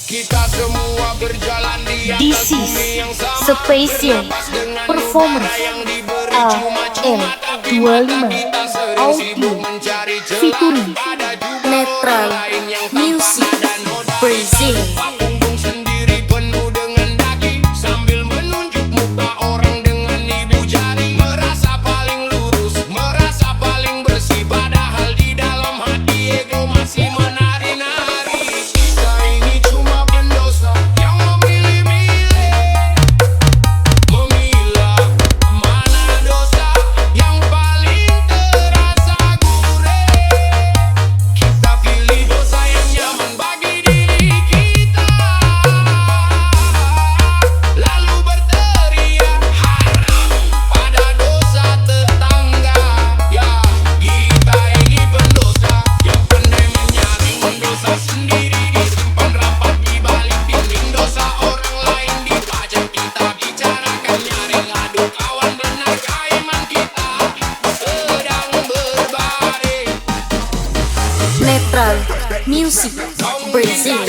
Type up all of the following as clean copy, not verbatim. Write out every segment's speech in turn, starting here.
Kita semua berjalan di This atas bumi is yang sama. Special Performance AL25 Audio featuring Netral Music Brazil. Punggung sendiri penuh dengan daging sambil menunjuk muka orang dengan ibu jari. Merasa paling lurus, merasa paling bersih, padahal di dalam hati ego masih menari-nari. Kita ini cuma pendosa yang memilih-milih, memilah mana dosa yang paling terasa gurih. Kita pilih dosa yang nyaman bagi diri kita, lalu berteriak haram pada dosa tetangga. Ya, kita ini pendosa yang pandai menyaring dosa sendiri, disimpan rapat di balik dinding dosa orang lain dipajang. Kita bicarakan nyaring adu kawan, benarkah iman kita sedang berbaring? Netral Music Brazil.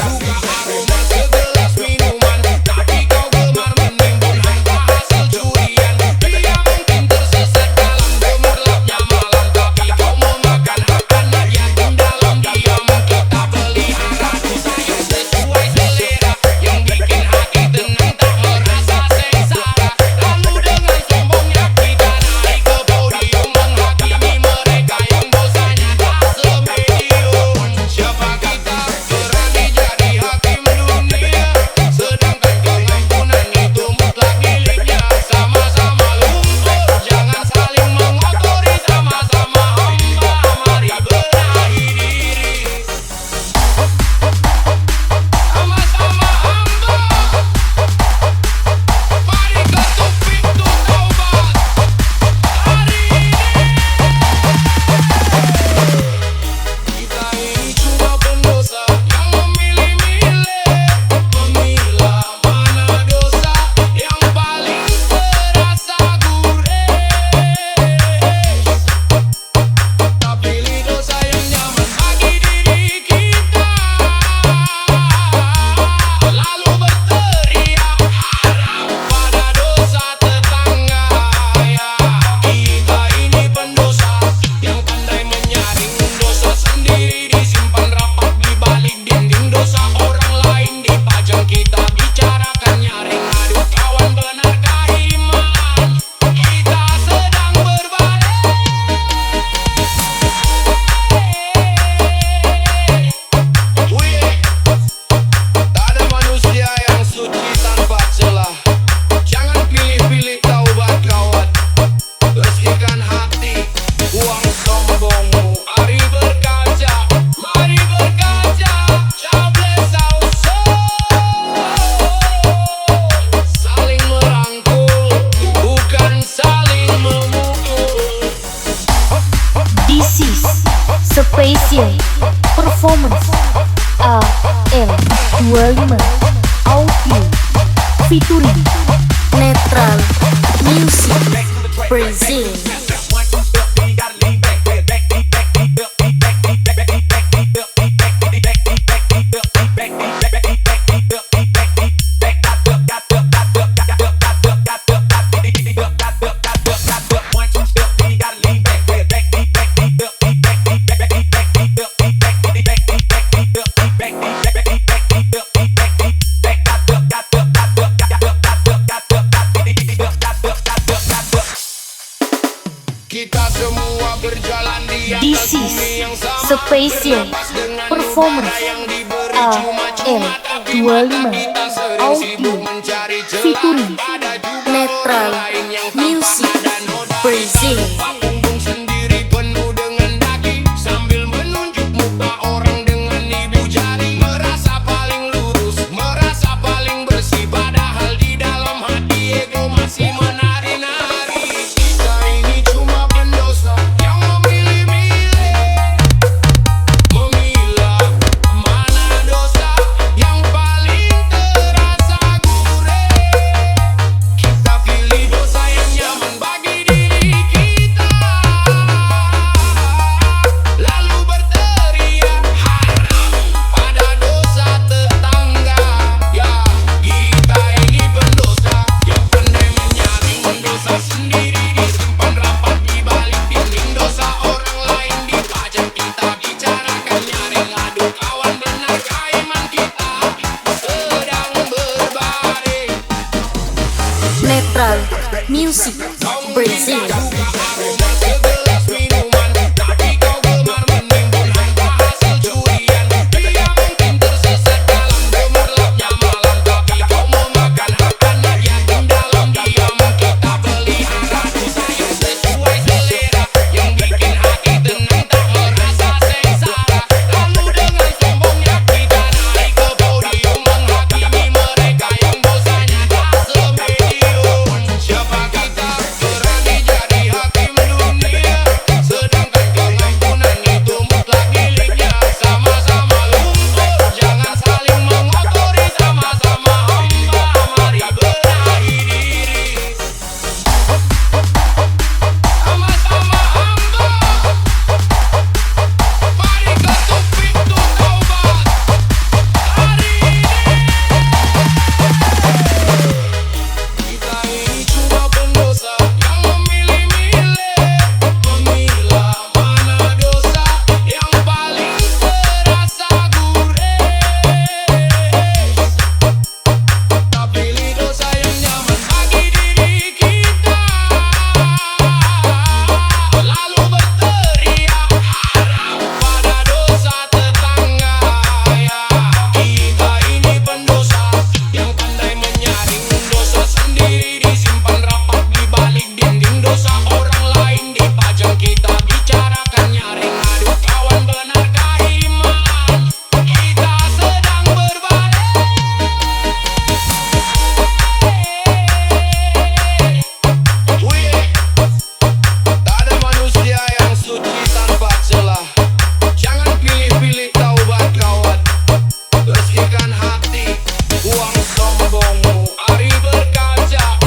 Segelas minuman, tapi kau gemar menimbun harta hasil curian. Dia mungkin tersesat dalam gemerlapnya malam, tapi kau memakan hartanya yakin dalam diam. Kita pelihara dosa yang sesuai selera, yang bikin hati tenang tak merasa sengsara. Lalu dengan sombongnya kita naik ke podium, menghakimi mereka yang dosanya tak semedium. Siapa kita berani jadi hakim dunia, sedangkan pengampunan itu mutlak miliknya. Sama-sama lumpur, jangan saling mengotori, sama-sama hamba, mari benahi diri. Sama-sama hamba, mari ketuk pintu taubat hari ini. Kita ini cuma pendosa yang memilih-milih, memilah mana dosa yang paling terasa gurih. Kita pilih dosa yang nyaman bagi diri kita, lalu berteriak haram pada dosa tetangga. Ya, kita ini pendosa yang pandai menyaring dosa sendiri, disimpan rapat di balik dinding dosa orang lain dipajang. Kita bicarakan nyaring adu kawan, benarkah iman kita sedang berbaring? Wih, tak ada manusia yang suci tanpa celah. Jangan pilih-pilih taubat kawan, bersihkan hati, buang sombongmu. Mari berkaca, Cables Auso. Saling merangkul, bukan saling memukul. This is Special Performance AL25 Audio featuring Netral Music Brazil. Kita semua berjalan di atas This is bumi yang sama. Special Terlepas dengan Performance duka yang diberi cuma-cuma, tapi AL25 mata kita sering Audio sibuk mencari celah featuring pada juga Netral orang lain yang Music tampak dan noda. Brazil. Punggung sendiri penuh dengan daging sambil menunjuk muka orang dengan ibu jari. Merasa paling lurus, merasa paling bersih, padahal di dalam hati ego masih menari-nari. Kita ini cuma pendosa yang memilih-milih, memilah mana dosa yang paling terasa gurih. Kita pilih dosa Music Brazil. Aroma segelas minuman, tadi kau gemar menimbun harta hasil curian. Dia mungkin tersesat dalam gemerlapnya malam, tapi kau memakan hak anak yatim dalam diam. Kita pelihara dosa yang sesuai selera, yang bikin hati tenang tak merasa sengsara. Lalu dengan sombongnya kita naik ke podium, menghakimi mereka yang dosanya tak semedium. Siapa kita berani jadi hakim dunia, sedangkan pengampunan itu mutlak miliknya. Sama-sama lumpur, jangan saling mengotori, sama-sama hamba, mari benahi diri. Sama-sama hamba, mari ketuk pintu taubat hari ini. Kita ini cuma pendosa yang memilih-milih, memilah mana dosa yang paling terasa gurih. Kita pilih dosa yang nyaman bagi diri kita, lalu berteriak haram pada dosa tetangga. Ya, kita ini pendosa yang pandai menyaring dosa sendiri, disimpan rapat di balik dinding dosa orang lain dipajang. Kita bicarakan nyaring, aduh kawan, benarkah iman kita sedang berbalik? Wih, tak ada manusia yang suci tanpa celah. Jangan pilih-pilih taubat kawan, bersihkan hati, buang sombongmu. Mari berkaca,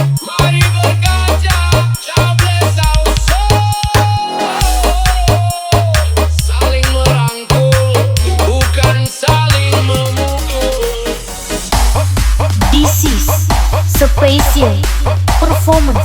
Cables saling merangkul, bukan saling memukul. This is Special Performance